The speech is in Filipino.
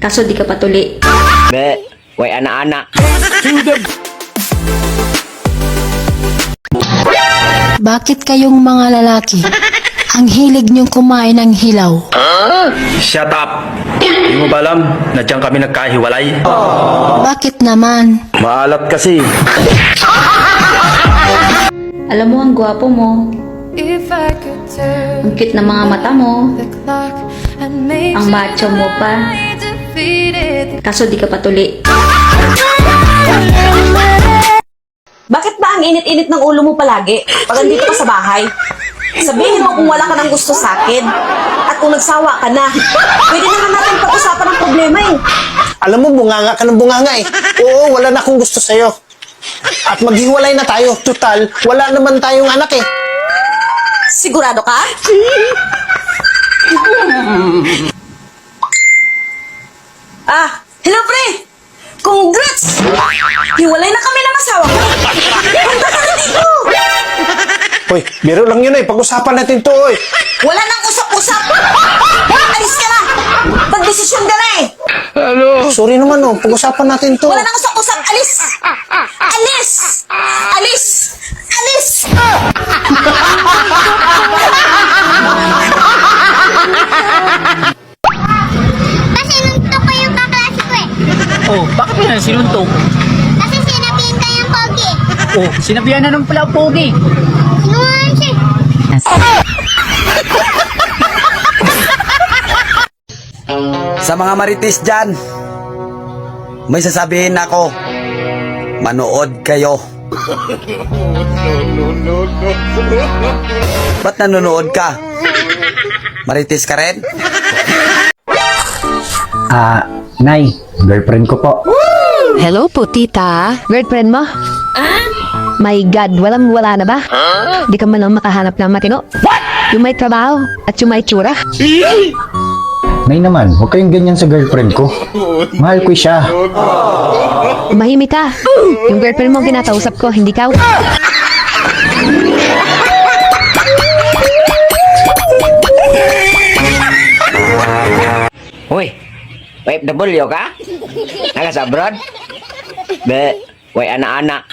Kaso di ka patuli. Be, way anak-anak. Bakit kayong mga lalaki ang hilig niyong kumain ng hilaw? Shut up! Di mo ba alam na diyan kami nagkahiwalay? Bakit naman? Maalat kasi. Alam mo, ang gwapo mo. Ang cute na mga mata mo. Ang macho mo pa. Kaso di ka patuli. Bakit ba ang init-init ng ulo mo palagi pag andito ka sa bahay? Sabihin mo kung wala ka ng gusto sa akin. At kung nagsawa ka na, pwede naman natin pag-usapan ang problema eh. Alam mo, bunganga ka ng bunganga eh. Oo, wala na akong gusto sa'yo. At maghiwalay na tayo. Total, wala naman tayong anak eh. Sigurado ka? Hello pre! Congrats! Hiwalay na kami ng asawa ko. Punta ka na dito! Hoy, biro lang yun eh. Pag-usapan natin to eh. Wala nang usap-usap! Alis ka na! Pag-desisyon ka na eh! Sorry naman oh. Pag-usapan natin to. Wala nang usap-usap! Alis! Alis! Alis! Alis! Pasinuntok ko yung kaklase ko eh. Oh, bakit mo na sinuntok? Kasi sinabihin ka yung pogi. Oh, sinabihan na ng pala pogi. Sinungaling siya. Sa mga marites dyan, may sasabihin ako. Manood kayo. Ba't nanonood ka? Marites ka rin? Nay, girlfriend ko po. Hello po, tita. Girlfriend mo? My God, walang-wala na ba? Di ka man lang makahanap ng matino. Yung may trabaho at yung may tsura. Nay naman, huwag kayong ganyan sa girlfriend ko. Mahal ko siya. Mahimik ka. Yung girlfriend mo ginatausap ko, hindi ka. Uy, OFW ka? Naka sa abroad? Be, way anak-anak.